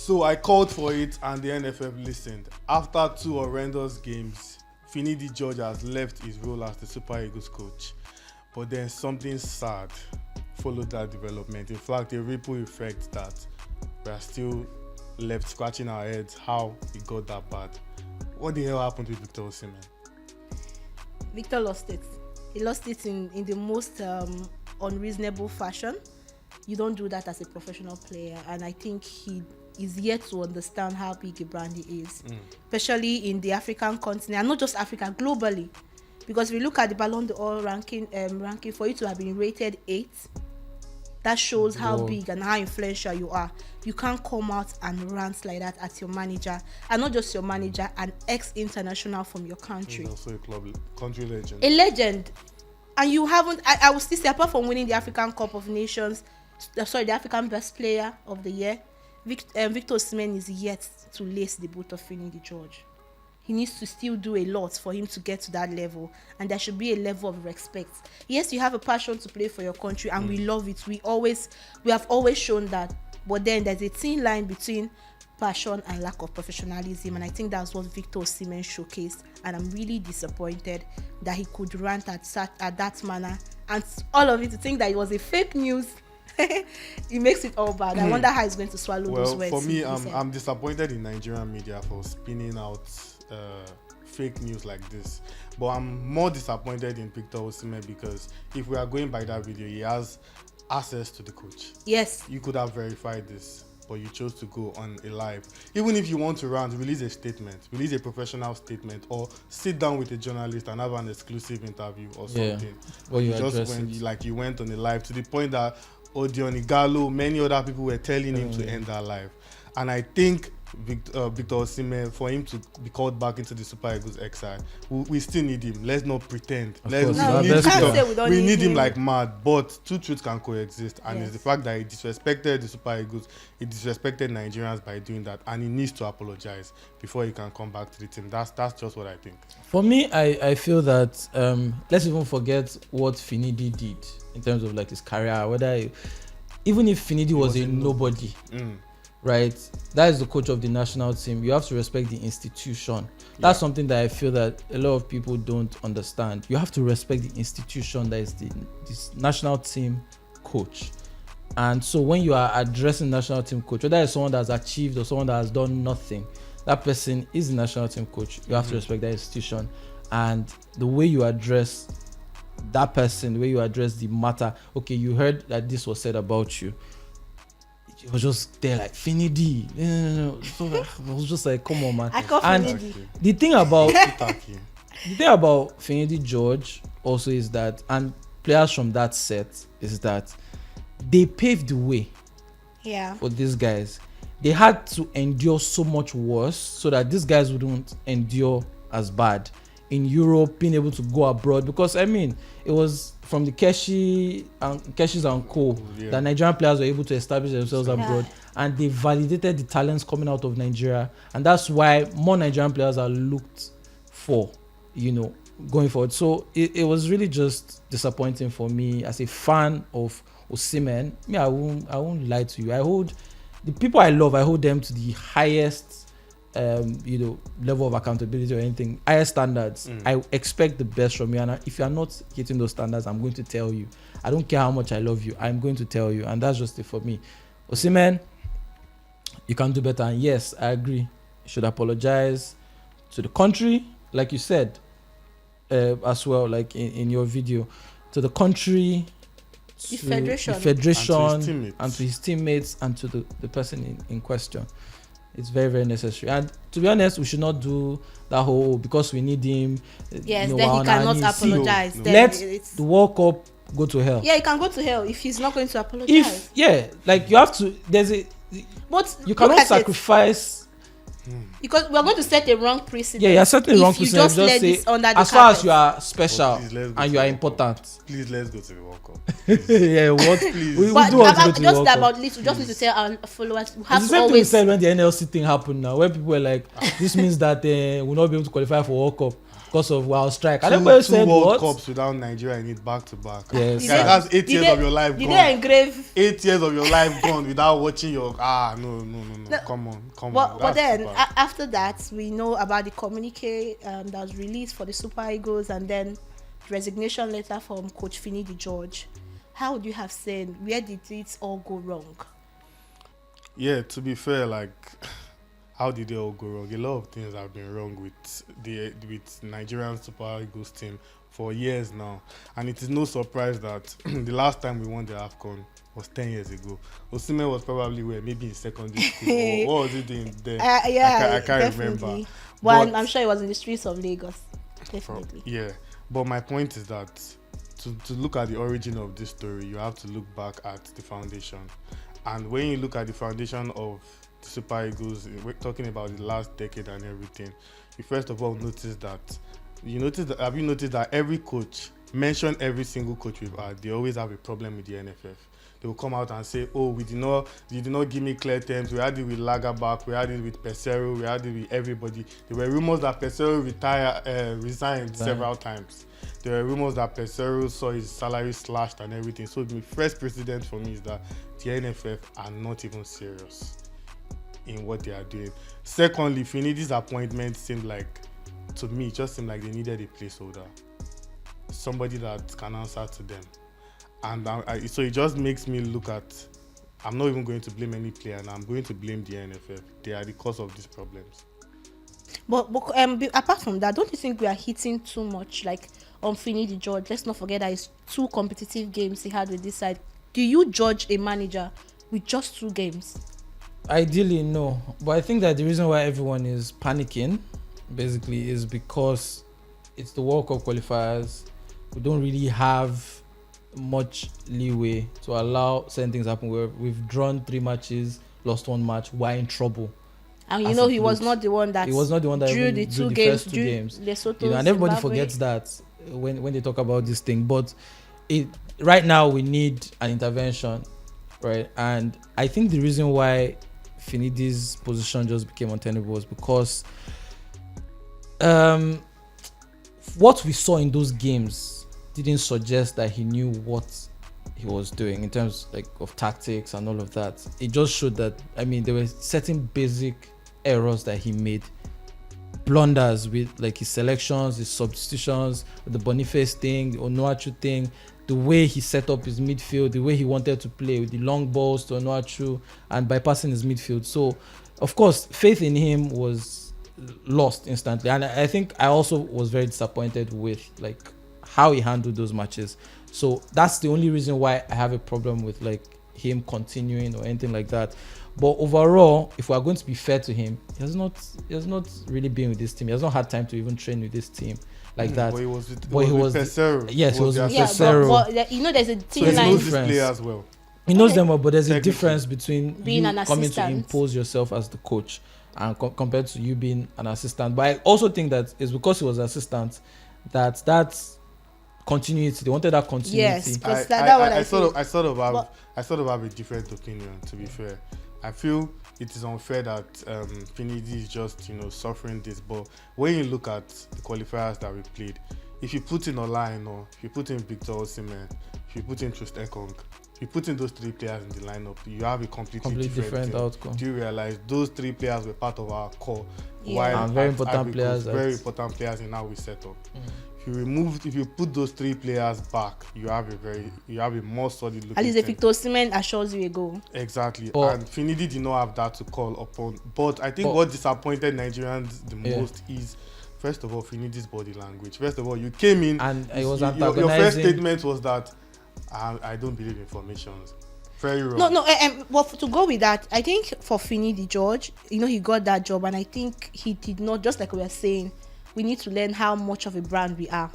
So I called for it and the NFF listened. After 2 horrendous games, Finidi George has left his role as the Super Eagles coach. But then something sad followed that development. In fact, a ripple effect that we are still left scratching our heads how it got that bad. What the hell happened to Victor Osimhen? Victor lost it. He lost it in the most unreasonable fashion. You don't do that as a professional player, and I think he is yet to understand how big a brand he is, especially in the African continent, and not just Africa, globally. Because if you look at the Ballon d'Or ranking, for you to have been rated 8, that shows how big and how influential you are. You can't come out and rant like that at your manager, and not just your manager, an ex-international from your country. He's also a country legend. A legend. And you haven't, I will still say, apart from winning the African Cup of Nations, the African Best Player of the Year, Victor Osimhen is yet to lace the boot of Finidi George. He needs to still do a lot for him to get to that level, and there should be a level of respect. Yes, you have a passion to play for your country, and we love it. We have always shown that, but then there's a thin line between passion and lack of professionalism, and I think that's what Victor Osimhen showcased, and I'm really disappointed that he could rant at that manner, and all of it to think that it was a fake news. It makes it all bad. I wonder how he's going to swallow those words. For me, I'm disappointed in Nigerian media for spinning out fake news like this, but I'm more disappointed in Victor Osimhen because if we are going by that video, he has access to the coach. Yes, you could have verified this, but you chose to go on a live. Even if you want to rant, release a statement, release a professional statement, or sit down with a journalist and have an exclusive interview or something. Well, you just went, you went on a live to the point that Odion Igalo, many other people were telling him to end that live. And I think Victor Osimhen, for him to be called back into the Super Eagles exile, we still need him. Let's not pretend. We need him like mad. But two truths can coexist, and it's the fact that he disrespected the Super Eagles, he disrespected Nigerians by doing that, and he needs to apologize before he can come back to the team. That's just what I think. For me, I feel that let's even forget what Finidi did in terms of like his career. Even if Finidi was a nobody. Right, that is the coach of the national team. You have to respect the institution. That's something that I feel that a lot of people don't understand. You have to respect the institution that is this national team coach. And so when you are addressing national team coach, whether it's someone that has achieved or someone that has done nothing, that person is the national team coach. You have to respect that institution, and the way you address that person, the way you address the matter. Okay, you heard that this was said about you. It was just there like Finidi. No. So I was just like, come on, man. I call Finidi. The thing about Finidi George also is that, and players from that set, is that they paved the way for these guys. They had to endure so much worse so that these guys wouldn't endure as bad in Europe, being able to go abroad, because I mean it was from the Keshis and Co that Nigerian players were able to establish themselves abroad, and they validated the talents coming out of Nigeria, and that's why more Nigerian players are looked for, going forward. So it was really just disappointing for me as a fan of Osimhen. I won't lie to you. I hold the people I love, I hold them to the highest level of accountability or anything, higher standards. I expect the best from you, and if you are not hitting those standards, I'm going to tell you. I don't care how much I love you, I'm going to tell you, and that's just it for me. Osimhen, you can do better, and yes, I agree, you should apologize to the country, like you said, as well, like in your video, to the country, the federation, and to his teammates, and to the person in question. It's very, very necessary. And to be honest, we should not do that whole because we need him. Yes, then he cannot apologize. No. Let the World Cup go to hell. Yeah, he can go to hell if he's not going to apologize. Like you have to. But you cannot sacrifice. Because we are going to set a wrong precedent. Yeah, you're setting a wrong precedent. Just let this under the as far as you are special and you are important. Please, let's go to the World Cup. Yeah, what? Please. We do want to go to the World Cup. We just need to tell our followers. We have it's to always. The same thing we said when the NLC thing happened now, where people were like, this means that we'll not be able to qualify for World Cup. because of our strike. And two everybody said World what? Cups without Nigeria in it back to back. Yes. Guys, that's 8 years of your life did gone. they engrave 8 years of your life gone without watching your no. Come on. But then after that, we know about the communique that was released for the Super Eagles, and then resignation letter from Coach Finidi George. How would you have said, where did it all go wrong? Yeah, to be fair, like, how did they all go wrong? A lot of things have been wrong with Nigerian Super Eagles team for years now, and it is no surprise that the last time we won the AFCON was 10 years ago. Osimhen was probably maybe in secondary school, or what was he doing there? I can't remember. But I'm sure it was in the streets of Lagos. Definitely. Yeah, but my point is that to look at the origin of this story, you have to look back at the foundation. And when you look at the foundation of the Super Eagles, we're talking about the last decade and everything, you first of all notice that, have you noticed that every coach, mention every single coach we've had, they always have a problem with the NFF. They will come out and say, oh, you did not give me clear terms. We had it with Lagerback, we had it with Pesero, we had it with everybody. There were rumors that Pesero resigned several times. There were rumors that Pesero saw his salary slashed and everything. So the first precedent for me is that the NFF are not even serious in what they are doing. Secondly, Finidi's appointment seemed like they needed a placeholder, somebody that can answer to them. And so it just makes me look at, I'm not even going to blame any player, and I'm going to blame the NFF. They are the cause of these problems. But apart from that, don't you think we are hitting too much, like, on Finidi George? Let's not forget that it's 2 competitive games he had with this side. Do you judge a manager with just 2 games? Ideally, no. But I think that the reason why everyone is panicking, basically, is because it's the World Cup qualifiers. We don't really have much leeway to allow certain things happen. We've drawn 3 matches, lost 1 match. We're in trouble. And he was not the one that drew the two games. Lesotho, and everybody forgets that when they talk about this thing. But right now we need an intervention, right? And I think the reason why Finidi's position just became untenable was because what we saw in those games didn't suggest that he knew what he was doing in terms of tactics and all of that. It just showed that, there were certain basic errors that he made, blunders with his selections, his substitutions, the Boniface thing, the Onuachu thing, the way he set up his midfield, the way he wanted to play with the long balls to Onuachu and bypassing his midfield. So, of course, faith in him was lost instantly. And I think I also was very disappointed with how he handled those matches. So that's the only reason why I have a problem with him continuing or anything like that. But overall, if we are going to be fair to him, he has not really been with this team. He has not had time to even train with this team that. But he was with Pesero. Yes, he was with Pesero. But there's a team line. So he knows this player as well. He knows them well, but there's a difference between being an coming assistant to impose yourself as the coach and compared to you being an assistant. But I also think that it's because he was an assistant that's continuity. They wanted that continuity. Yes, because I sort of have a different opinion, to be fair. I feel it is unfair that Finidi is just suffering this, but when you look at the qualifiers that we played, if you put in Olaino, if you put in Victor Osimhen, if you put in Trustekong, if you put in those 3 players in the lineup, you have a completely different outcome. Do you realize those 3 players were part of our core? Yeah. And very important players. Very important players in how we set up. If you put those 3 players back, you have a more solid looking. At least if Victor Osimhen assures you a goal. Exactly. And Finidi did not have that to call upon. But I think what disappointed Nigerians the most is, first of all, Finidi's body language. First of all, you came in and it was your first statement was that I don't believe in formations. Very wrong. No. Well, to go with that, I think for Finidi George, he got that job, and I think he did not. Just like we were saying, we need to learn how much of a brand we are.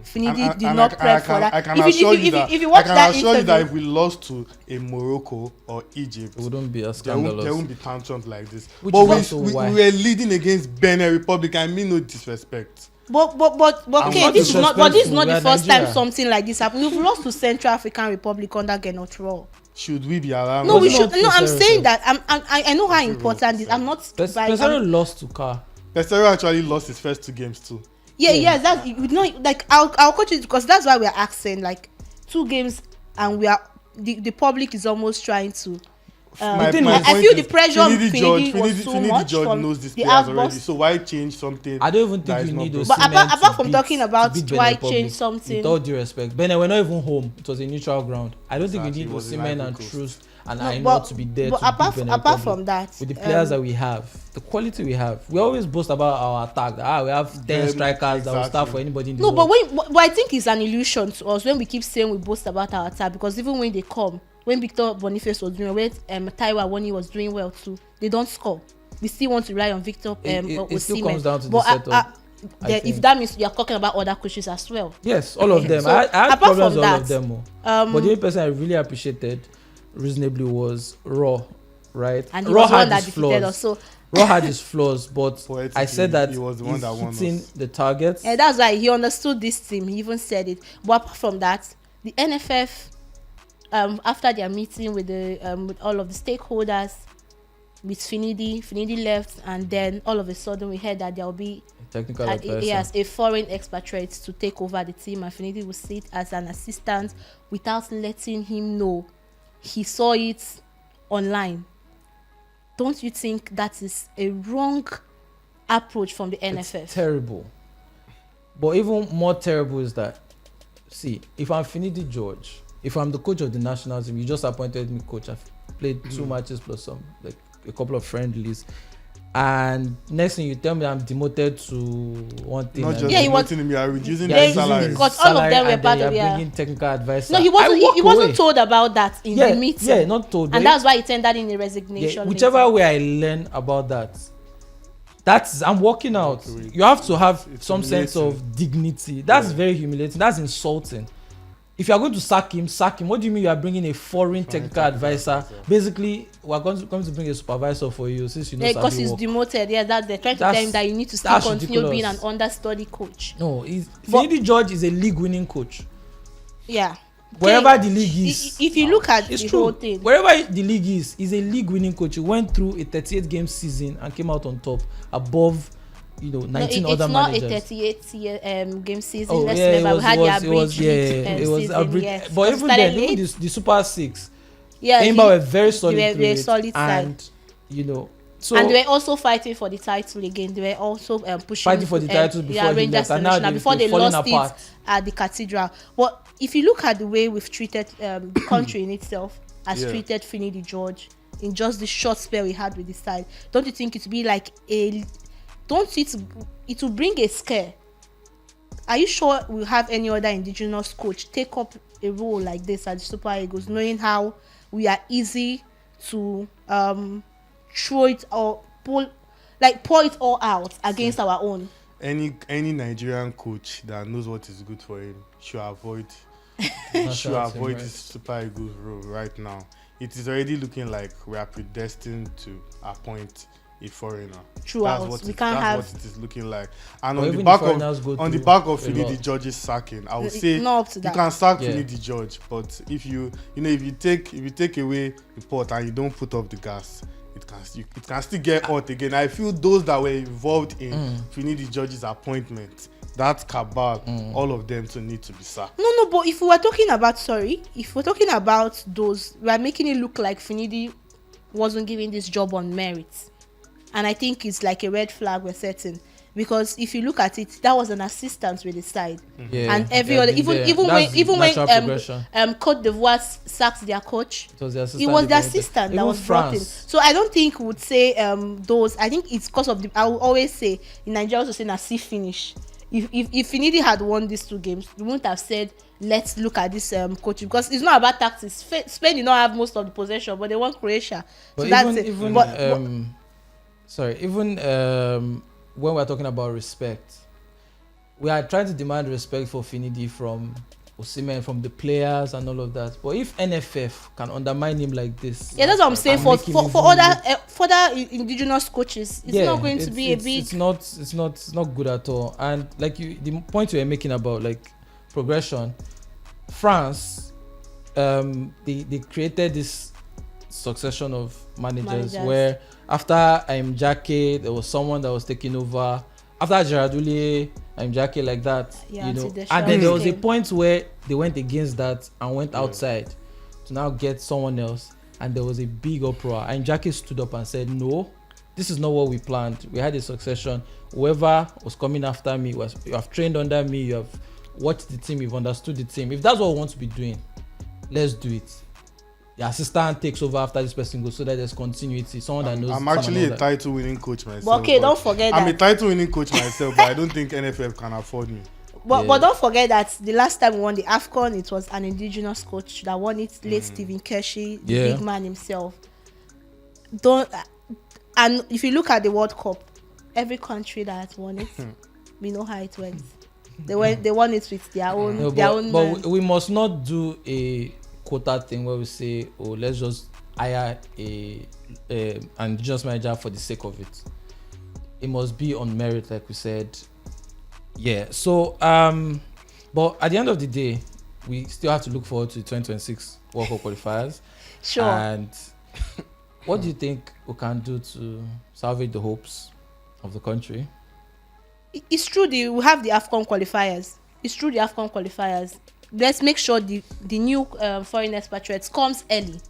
Finidi did not prep for that. I can assure you that if we lost to a Morocco or Egypt, it wouldn't be as scandalous. There won't be tantrums like this. But we were leading against Benin Republic. I mean no disrespect. But okay, this is not the first time something like this happened. We've lost to Central African Republic under Gernot Rohr. Should we be alarmed? No, we should. No, I'm saying that I know how important this. I'm not. Pesero lost to Car. Pesero actually lost his first 2 games too. Yes, that's you know, like our coaches, because that's why we are asking like 2 games, and we are the public is almost trying to. I feel the pressure on Finidi was so much. George knows this players already, so why change something? I don't even think you need those. But apart from talking about why change something, with all due respect, Benin were not even home. It was a neutral ground. I don't think we need Osimhen and Trust and I know to be there. But apart from that, with the players that we have, the quality we have, we always boast about our attack. We have 10 strikers that will start for anybody in the world. But I think it's an illusion to us when we keep saying we boast about our attack, because even when they come. When Victor Boniface was doing well, Taiwa when he was doing well too, they don't score. We still want to rely on Victor It still comes down to the setup. If that means you are talking about other coaches as well. Yes, all of them. So, I had problems with all of them. But the only person I really appreciated reasonably was Raw, right? And he was one that defeated us. So Raw had his flaws, but I said that he was the one that won hitting the targets. And that's why he understood this team. He even said it. But apart from that, the NFF. After their meeting with with all of the stakeholders, with Finidi left, and then all of a sudden we heard that there will be technical advisor. Yes, a foreign expatriate to take over the team, and Finidi will sit as an assistant without letting him know. He saw it online. Don't you think that is a wrong approach from the NFF? It's terrible. But even more terrible is that, see, if I'm Finidi George, if I'm the coach of the national team, you just appointed me coach. I've played 2 matches plus some, like a couple of friendlies. And next thing you tell me I'm demoted to one thing. Not just demoting him, you are reducing the salary. Because all of them were part of bringing technical advice. No, he wasn't told about that in the meeting. Yeah, not told. And that's why he tendered in a resignation. Whichever way I learn about that, I'm working out. You have to have some sense of dignity. That's very humiliating. That's insulting. If you are going to sack him. What do you mean you are bringing a foreign technical advisor? Basically, we are going to bring a supervisor for you since you know. Because he's demoted. Yeah, that they're trying to tell him that you need to still continue being an understudy coach. No, Finidi George is a league-winning coach. Yeah. Wherever the league is, if you look at the whole thing, wherever the league is, he's a league-winning coach. He went through a 38-game season and came out on top, above 19 other managers. It's not a 38 game season. Let's remember we had the abridged season. But even then, even the Super 6, yeah, Aimba were very solid. They were solid and so, and they were also fighting for the title again. They were also pushing fighting for the title before Rangers International before they lost apart. It at the Cathedral. But if you look at the way we've treated the country in itself, has treated Finidi George in just the short spell we had with the side, don't you think it would be like it will bring a scare? Are you sure we'll have any other indigenous coach take up a role like this at the Super Eagles, knowing how we are easy to throw it or pour it all out against our own? Any Nigerian coach that knows what is good for him should avoid this Super Eagles role right now. It is already looking like we are predestined to appoint a foreigner. That's what it is looking like. And on the back of Finidi George's sacking, I would say you can sack Finidi George, but if you take away the pot and you don't put up the gas, it can still get hot again. I feel those that were involved in Finidi George's appointment, that cabal, all of them to need to be sacked. No, but if we're talking about those, we are making it look like Finidi wasn't given this job on merit. And I think it's like a red flag we're setting, because if you look at it, that was an assistant with the side, and every other, even when Côte d'Ivoire sacked their coach, it was the assistant that was brought in. So I don't think we would say those. I think it's because of I will always say in Nigeria also say Nasi finish. If Finidi had won these 2 games, we wouldn't have said let's look at this coach, because it's not about tactics. Spain did not have most of the possession, but they won Croatia. But so that's it. Even when we're talking about respect, we are trying to demand respect for Finidi from Osimhen, from the players and all of that. But if NFF can undermine him like this, that's what I'm saying. For other indigenous coaches, it's not going to be a big. It's not good at all. And like the point you were making about like progression, France, they created this succession of managers where after Jacquet, there was someone that was taking over, after Gerardule and Jackie like that, Yeah, you know, until the and then there was a Shells came. point where they went against that and went outside to now get someone else, and there was a big uproar. And Jackie stood up and said, "No, this is not what we planned. We had a succession. Whoever was coming after me you have trained under me. You have watched the team. You've understood the team. If that's what we want to be doing, let's do it." The assistant takes over after this person goes, so that there's continuity. Someone that knows. I'm actually a title-winning coach myself. But okay, don't forget I'm that. a title-winning coach myself, but I don't think NFF can afford me. But don't forget that the last time we won the AFCON, it was an indigenous coach that won it, late Stephen Keshi, the big man himself. And if you look at the World Cup, every country that won it, we know how it went. They won it with their own. But we must not do a quota thing where we say, "Oh, let's just hire an indigenous manager for the sake of it." It must be on merit, like we said. Yeah. So, but at the end of the day, we still have to look forward to the 2026 World Cup qualifiers. Sure. And what do you think we can do to salvage the hopes of the country? It's true. We have the AFCON qualifiers. It's true. The AFCON qualifiers. Let's make sure the new foreign expatriates comes early,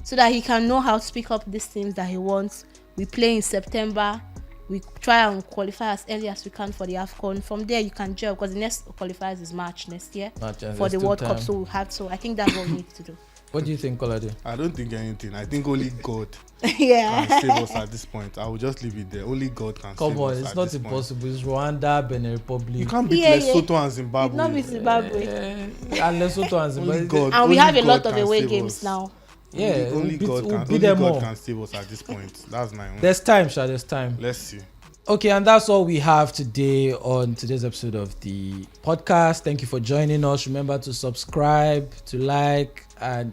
so that he can know how to pick up these teams that he wants. We play in September. We try and qualify as early as we can for the AFCON. From there, you can gel, because the next qualifiers is March next year for the World Cup. So I think that's what we need to do. What do you think, Kolade? I don't think anything. I think only God Yeah. can save us at this point. I will just leave it there. Only God can save us. Come on, it's not impossible. It's Rwanda, Benin Republic. You can't beat Lesotho and Zimbabwe. It's not with Zimbabwe. And Lesotho and Zimbabwe. Only God, And we have a lot God of can away save games us. now. Yeah, only God can save us at this point. That's my own. There's time, Sha. There's time. Let's see. Okay, and that's all we have today on today's episode of the podcast. Thank you for joining us. Remember to subscribe, to like, and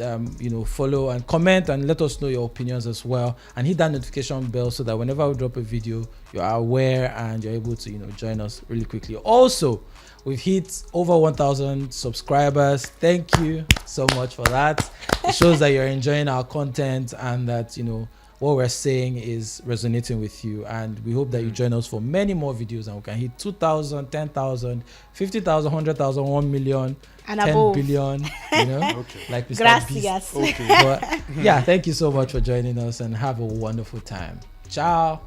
follow and comment, and let us know your opinions as well. And hit that notification bell so that whenever we drop a video, you are aware and you're able to join us really quickly. Also, we've hit over 1,000 subscribers. Thank you so much for that. It shows that you're enjoying our content and that what we're saying is resonating with you, and we hope that you join us for many more videos, and we can hit 2,000, 10,000, 50,000, 100,000, 1 million, and 10 above. billion, Okay. like Mr. Gracias. Beast. Okay. But, yeah, thank you so much for joining us, and have a wonderful time. Ciao.